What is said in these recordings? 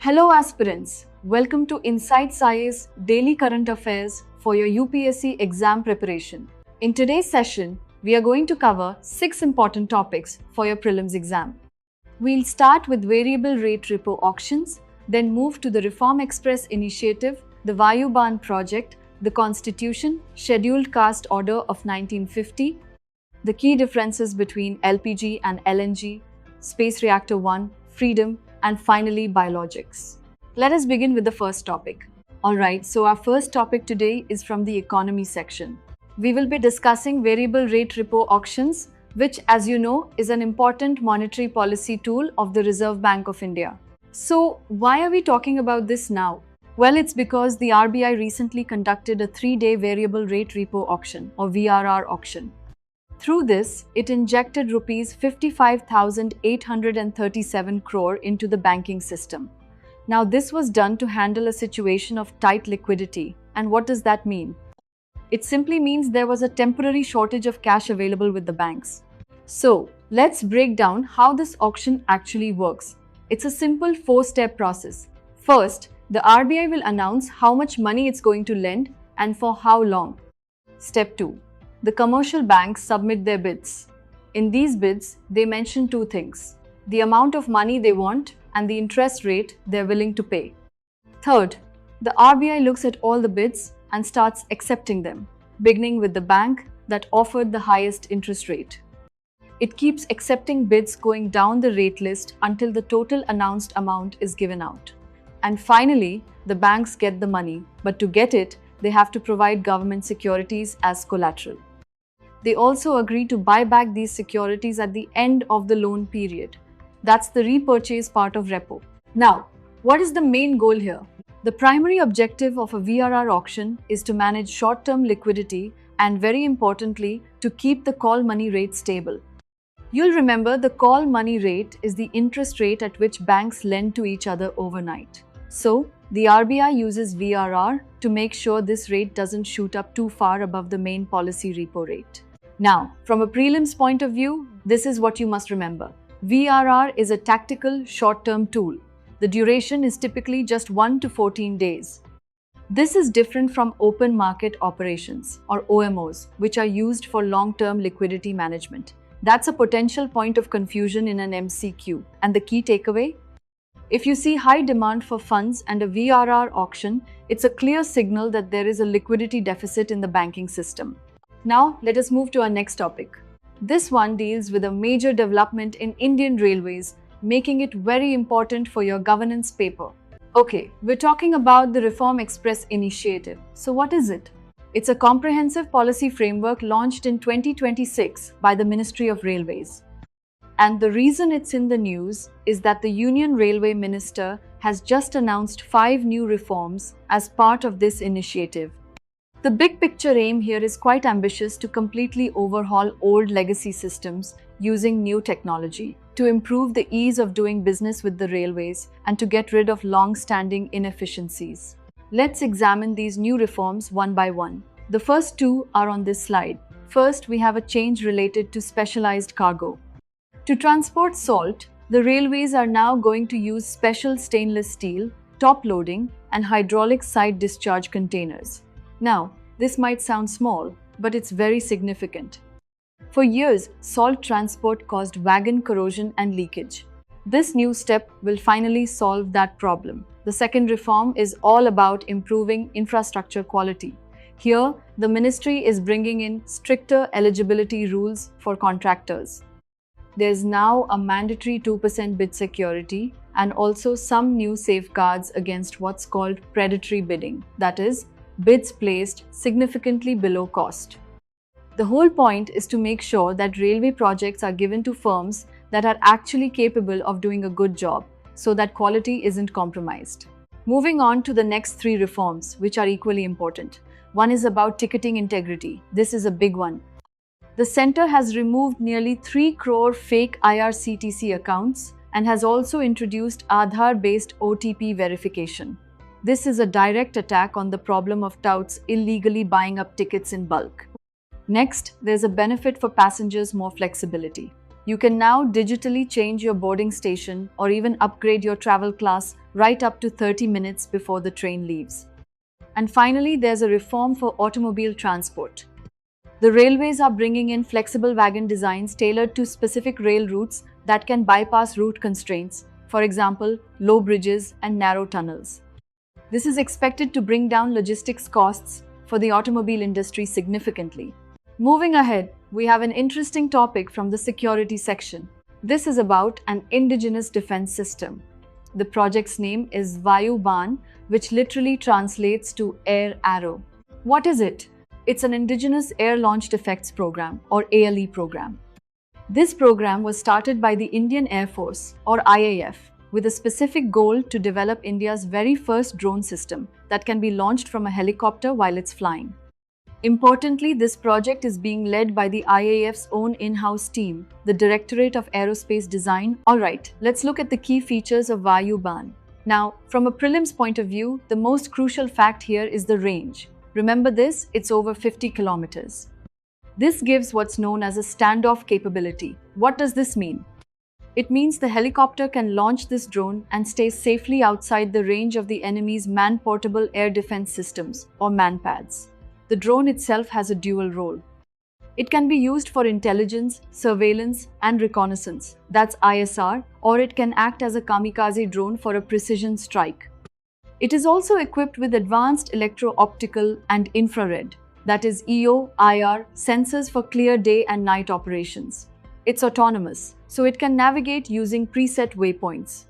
Hello aspirants, welcome to Inside Science Daily Current Affairs for your UPSC exam preparation. In today's session, we are going to cover 6 important topics for your prelims exam. We'll start with variable rate repo auctions, then move to the Reform Express initiative, the Vayu Baan project, the Constitution, Scheduled Caste Order of 1950, the key differences between LPG and LNG, Space Reactor 1, Freedom, and finally biologics. Let us begin with the first topic. Alright, so our first topic today is from the economy section. We will be discussing variable rate repo auctions, which, as you know, is an important monetary policy tool of the Reserve Bank of India. So, why are we talking about this now? Well, it's because the RBI recently conducted a 3-day variable rate repo auction or VRR auction. Through this, it injected Rs 55,837 crore into the banking system. Now, this was done to handle a situation of tight liquidity. And what does that mean? It simply means there was a temporary shortage of cash available with the banks. So, let's break down how this auction actually works. It's a simple 4-step process. First, the RBI will announce how much money it's going to lend and for how long. Step 2. The commercial banks submit their bids. In these bids, they mention 2 things: the amount of money they want and the interest rate they're willing to pay. Third, the RBI looks at all the bids and starts accepting them, beginning with the bank that offered the highest interest rate. It keeps accepting bids going down the rate list until the total announced amount is given out. And finally, the banks get the money, but to get it, they have to provide government securities as collateral. They also agree to buy back these securities at the end of the loan period. That's the repurchase part of repo. Now, what is the main goal here? The primary objective of a VRR auction is to manage short-term liquidity and, very importantly, to keep the call money rate stable. You'll remember the call money rate is the interest rate at which banks lend to each other overnight. So, the RBI uses VRR to make sure this rate doesn't shoot up too far above the main policy repo rate. Now, from a prelims point of view, this is what you must remember. VRR is a tactical, short-term tool. The duration is typically just 1 to 14 days. This is different from open market operations, or OMOs, which are used for long-term liquidity management. That's a potential point of confusion in an MCQ. And the key takeaway? If you see high demand for funds and a VRR auction, it's a clear signal that there is a liquidity deficit in the banking system. Now, let us move to our next topic. This one deals with a major development in Indian Railways, making it very important for your governance paper. Okay, we're talking about the Reform Express initiative. So what is it? It's a comprehensive policy framework launched in 2026 by the Ministry of Railways. And the reason it's in the news is that the Union Railway Minister has just announced 5 new reforms as part of this initiative. The big picture aim here is quite ambitious: to completely overhaul old legacy systems using new technology, to improve the ease of doing business with the railways, and to get rid of long-standing inefficiencies. Let's examine these new reforms one by one. The first 2 are on this slide. First, we have a change related to specialized cargo. To transport salt, the railways are now going to use special stainless steel, top-loading, and hydraulic side discharge containers. Now, this might sound small, but it's very significant. For years, salt transport caused wagon corrosion and leakage. This new step will finally solve that problem. The second reform is all about improving infrastructure quality. Here, the ministry is bringing in stricter eligibility rules for contractors. There's now a mandatory 2% bid security and also some new safeguards against what's called predatory bidding, that is, bids placed significantly below cost. The whole point is to make sure that railway projects are given to firms that are actually capable of doing a good job, so that quality isn't compromised. Moving on to the next 3 reforms, which are equally important. One is about ticketing integrity. This is a big one. The centre has removed nearly 3 crore fake IRCTC accounts and has also introduced Aadhaar-based OTP verification. This is a direct attack on the problem of touts illegally buying up tickets in bulk. Next, there's a benefit for passengers: more flexibility. You can now digitally change your boarding station or even upgrade your travel class right up to 30 minutes before the train leaves. And finally, there's a reform for automobile transport. The railways are bringing in flexible wagon designs tailored to specific rail routes that can bypass route constraints, for example, low bridges and narrow tunnels. This is expected to bring down logistics costs for the automobile industry significantly. Moving ahead, we have an interesting topic from the security section. This is about an indigenous defense system. The project's name is Vayu Baan, which literally translates to air arrow. What is it? It's an Indigenous Air Launched Effects Program, or ALE program. This program was started by the Indian Air Force, or IAF, with a specific goal to develop India's very first drone system that can be launched from a helicopter while it's flying. Importantly, this project is being led by the IAF's own in-house team, the Directorate of Aerospace Design. Alright, let's look at the key features of Vayu Baan. Now, from a prelims point of view, the most crucial fact here is the range. Remember this, it's over 50 kilometers. This gives what's known as a standoff capability. What does this mean? It means the helicopter can launch this drone and stay safely outside the range of the enemy's man-portable air defense systems, or manpads. The drone itself has a dual role. It can be used for intelligence, surveillance, and reconnaissance, that's ISR, or it can act as a kamikaze drone for a precision strike. It is also equipped with advanced electro-optical and infrared, that is EO, IR, sensors for clear day and night operations. It's autonomous, so it can navigate using preset waypoints.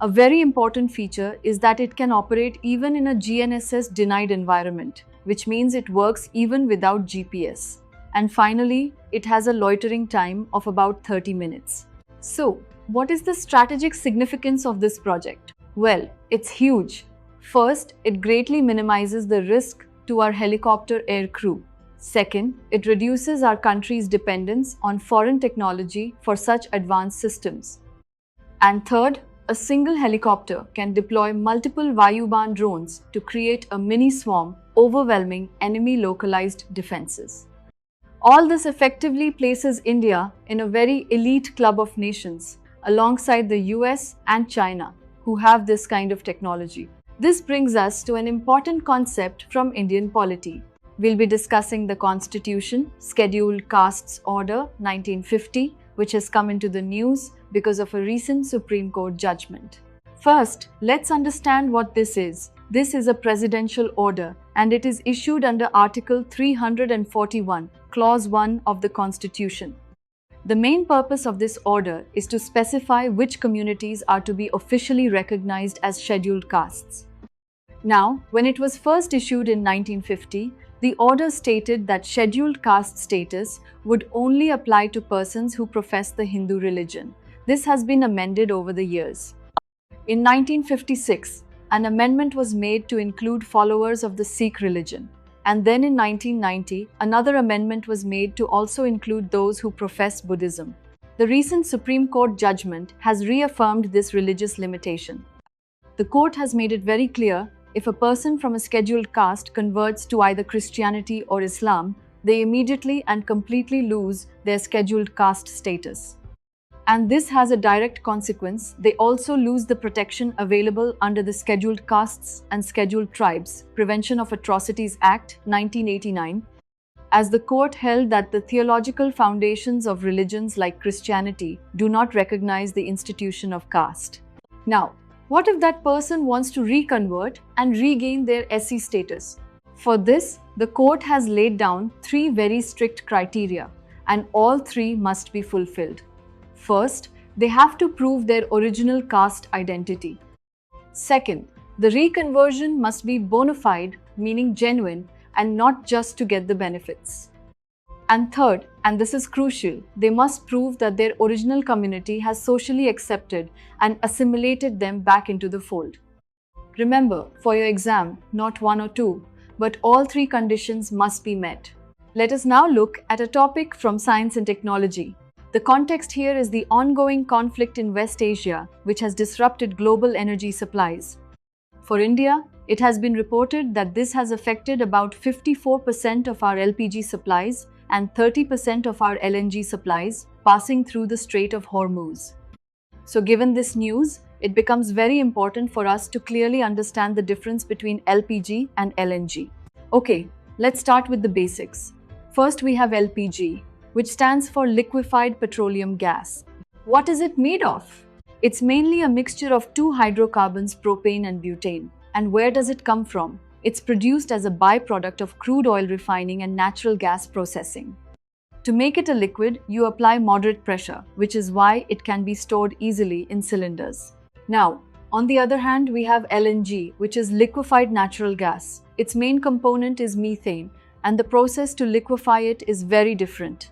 A very important feature is that it can operate even in a GNSS-denied environment, which means it works even without GPS. And finally, it has a loitering time of about 30 minutes. So, what is the strategic significance of this project? Well, it's huge. First, it greatly minimizes the risk to our helicopter air crew. Second, it reduces our country's dependence on foreign technology for such advanced systems. And third, a single helicopter can deploy multiple Vayu Baan drones to create a mini swarm, overwhelming enemy localized defenses. All this effectively places India in a very elite club of nations, alongside the US and China, who have this kind of technology. This brings us to an important concept from Indian polity. We'll be discussing the Constitution, Scheduled Castes Order 1950, which has come into the news because of a recent Supreme Court judgment. First, let's understand what this is. This is a presidential order, and it is issued under Article 341, Clause 1 of the Constitution. The main purpose of this order is to specify which communities are to be officially recognized as scheduled castes. Now, when it was first issued in 1950, the order stated that scheduled caste status would only apply to persons who profess the Hindu religion. This has been amended over the years. In 1956, an amendment was made to include followers of the Sikh religion. And then in 1990, another amendment was made to also include those who profess Buddhism. The recent Supreme Court judgment has reaffirmed this religious limitation. The court has made it very clear, if a person from a scheduled caste converts to either Christianity or Islam, they immediately and completely lose their scheduled caste status. And this has a direct consequence. They also lose the protection available under the Scheduled Castes and Scheduled Tribes Prevention of Atrocities Act 1989, as the court held that the theological foundations of religions like Christianity do not recognize the institution of caste. Now, what if that person wants to reconvert and regain their SC status? For this, the court has laid down 3 very strict criteria, and all 3 must be fulfilled. First, they have to prove their original caste identity. Second, the reconversion must be bona fide, meaning genuine, and not just to get the benefits. And third, and this is crucial, they must prove that their original community has socially accepted and assimilated them back into the fold. Remember, for your exam, not 1 or 2, but all 3 conditions must be met. Let us now look at a topic from science and technology. The context here is the ongoing conflict in West Asia, which has disrupted global energy supplies. For India, it has been reported that this has affected about 54% of our LPG supplies and 30% of our LNG supplies passing through the Strait of Hormuz. So given this news, it becomes very important for us to clearly understand the difference between LPG and LNG. Okay, let's start with the basics. First, we have LPG, which stands for liquefied petroleum gas. What is it made of? It's mainly a mixture of two hydrocarbons, propane and butane. And where does it come from? It's produced as a byproduct of crude oil refining and natural gas processing. To make it a liquid, you apply moderate pressure, which is why it can be stored easily in cylinders. Now, on the other hand, we have LNG, which is liquefied natural gas. Its main component is methane, and the process to liquefy it is very different.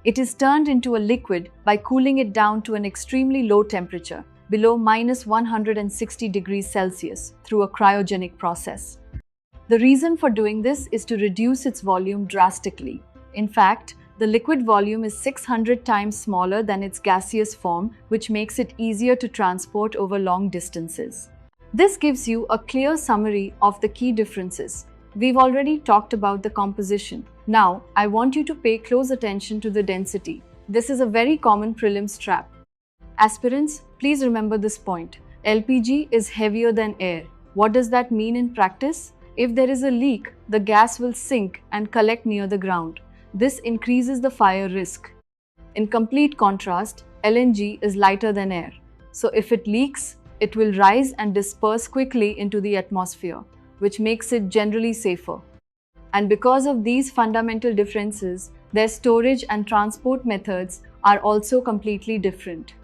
It is turned into a liquid by cooling it down to an extremely low temperature, below -160 degrees Celsius, through a cryogenic process. The reason for doing this is to reduce its volume drastically. In fact, the liquid volume is 600 times smaller than its gaseous form, which makes it easier to transport over long distances. This gives you a clear summary of the key differences. We've already talked about the composition. Now, I want you to pay close attention to the density. This is a very common prelims trap. Aspirants, please remember this point. LPG is heavier than air. What does that mean in practice? If there is a leak, the gas will sink and collect near the ground. This increases the fire risk. In complete contrast, LNG is lighter than air. So if it leaks, it will rise and disperse quickly into the atmosphere, which makes it generally safer. And because of these fundamental differences, their storage and transport methods are also completely different.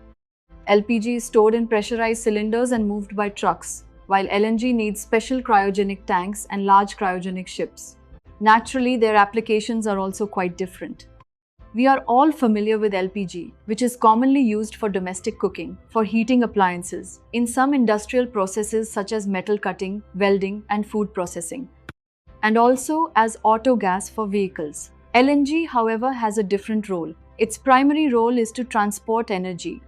LPG is stored in pressurized cylinders and moved by trucks, while LNG needs special cryogenic tanks and large cryogenic ships. Naturally, their applications are also quite different. We are all familiar with LPG, which is commonly used for domestic cooking, for heating appliances, in some industrial processes such as metal cutting, welding, and food processing, and also as auto gas for vehicles. LNG, however, has a different role. Its primary role is to transport energy.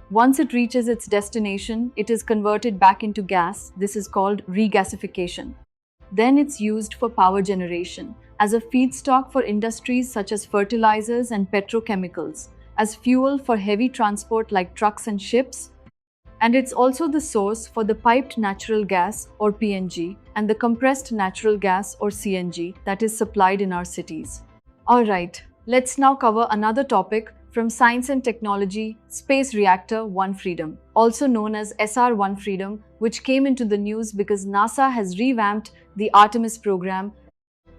Once it reaches its destination, it is converted back into gas. This is called regasification. Then it's used for power generation, as a feedstock for industries such as fertilizers and petrochemicals, as fuel for heavy transport like trucks and ships, and it's also the source for the piped natural gas or PNG and the compressed natural gas or CNG that is supplied in our cities. Alright, let's now cover another topic from Science and Technology, Space Reactor 1 Freedom, also known as SR-1 Freedom, which came into the news because NASA has revamped the Artemis program,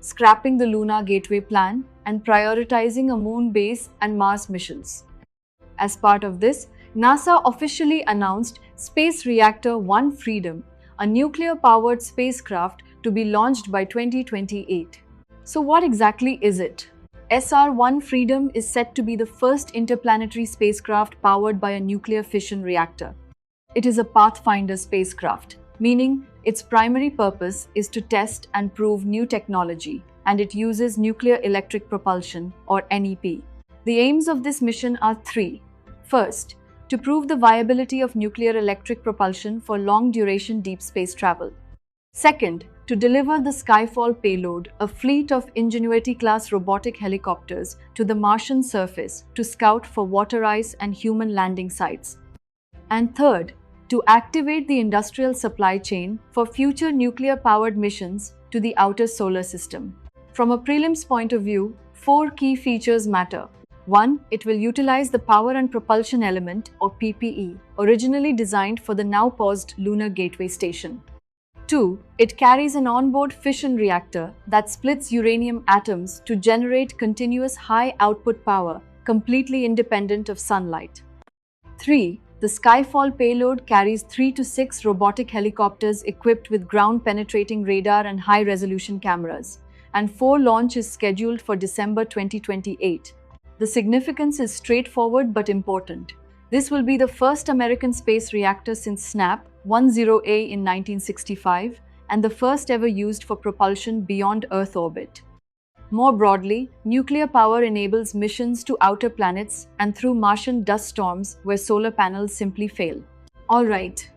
scrapping the Lunar Gateway plan and prioritizing a moon base and Mars missions. As part of this, NASA officially announced Space Reactor 1 Freedom, a nuclear-powered spacecraft to be launched by 2028. So what exactly is it? SR-1 Freedom is set to be the first interplanetary spacecraft powered by a nuclear fission reactor. It is a pathfinder spacecraft, meaning its primary purpose is to test and prove new technology, and it uses nuclear electric propulsion, or NEP. The aims of this mission are three. First, to prove the viability of nuclear electric propulsion for long-duration deep space travel. Second, to deliver the Skyfall payload, a fleet of Ingenuity-class robotic helicopters, to the Martian surface to scout for water ice and human landing sites. And third, to activate the industrial supply chain for future nuclear-powered missions to the outer solar system. From a prelims point of view, 4 key features matter. 1. It will utilize the Power and Propulsion Element, or PPE, originally designed for the now paused Lunar Gateway Station. 2. It carries an onboard fission reactor that splits uranium atoms to generate continuous high-output power, completely independent of sunlight. 3. The Skyfall payload carries 3 to 6 robotic helicopters equipped with ground-penetrating radar and high-resolution cameras, and 4 launch is scheduled for December 2028. The significance is straightforward but important. This will be the first American space reactor since SNAP 10A in 1965 and the first ever used for propulsion beyond Earth orbit. More broadly, nuclear power enables missions to outer planets and through Martian dust storms where solar panels simply fail. Alright,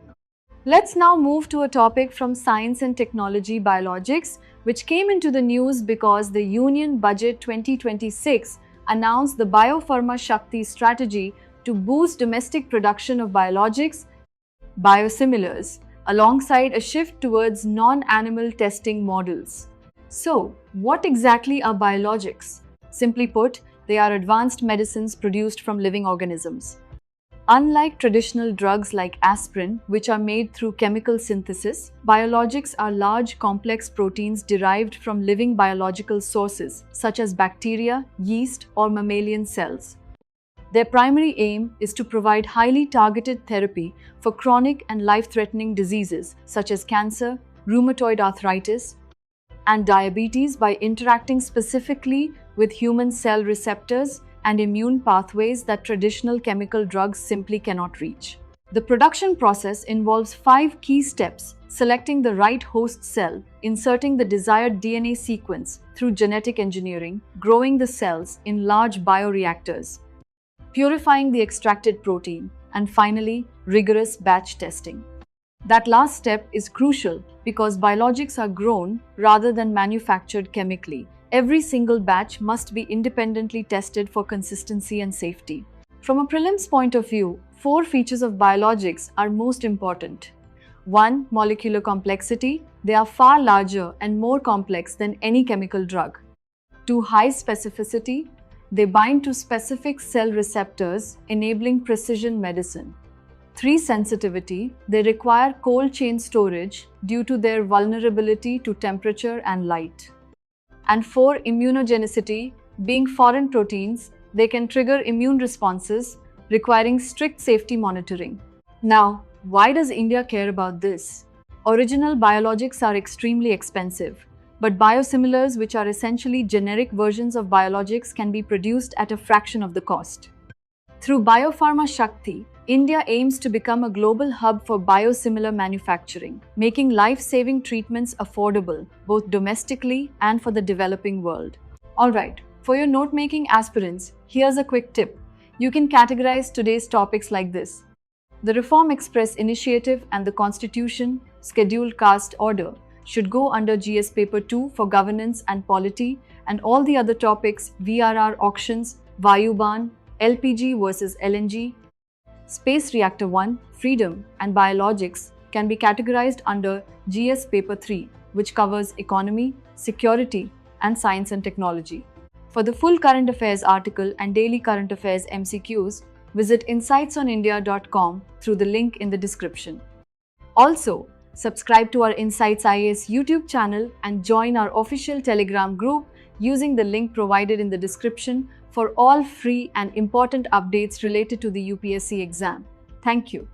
let's now move to a topic from Science and Technology Biologics, which came into the news because the Union Budget 2026 announced the Biopharma SHAKTI strategy to boost domestic production of biologics, biosimilars, alongside a shift towards non-animal testing models. So, what exactly are biologics? Simply put, they are advanced medicines produced from living organisms. Unlike traditional drugs like aspirin, which are made through chemical synthesis, biologics are large, complex proteins derived from living biological sources, such as bacteria, yeast, or mammalian cells. Their primary aim is to provide highly targeted therapy for chronic and life-threatening diseases such as cancer, rheumatoid arthritis, and diabetes by interacting specifically with human cell receptors and immune pathways that traditional chemical drugs simply cannot reach. The production process involves 5 key steps: selecting the right host cell, inserting the desired DNA sequence through genetic engineering, growing the cells in large bioreactors, purifying the extracted protein, and finally, rigorous batch testing. That last step is crucial because biologics are grown rather than manufactured chemically. Every single batch must be independently tested for consistency and safety. From a prelims point of view, 4 features of biologics are most important. 1. Molecular complexity. They are far larger and more complex than any chemical drug. 2. High specificity. They bind to specific cell receptors, enabling precision medicine. 3. Sensitivity. They require cold chain storage due to their vulnerability to temperature and light. And 4. Immunogenicity. Being foreign proteins, they can trigger immune responses, requiring strict safety monitoring. Now, why does India care about this? Original biologics are extremely expensive, but biosimilars, which are essentially generic versions of biologics, can be produced at a fraction of the cost. Through Biopharma SHAKTI, India aims to become a global hub for biosimilar manufacturing, making life-saving treatments affordable both domestically and for the developing world. Alright, for your note-making aspirants, here's a quick tip. You can categorize today's topics like this: the Reform Express Initiative and the Constitution Scheduled Caste Order should go under GS Paper 2 for governance and polity, and all the other topics, VRR auctions, Vayu Baan, LPG versus LNG, Space Reactor 1, Freedom, and Biologics can be categorized under GS Paper 3, which covers economy, security, and science and technology. For the full current affairs article and daily current affairs MCQs, visit insightsonindia.com through the link in the description. Also, subscribe to our Insights IAS YouTube channel and join our official Telegram group using the link provided in the description for all free and important updates related to the UPSC exam. Thank you.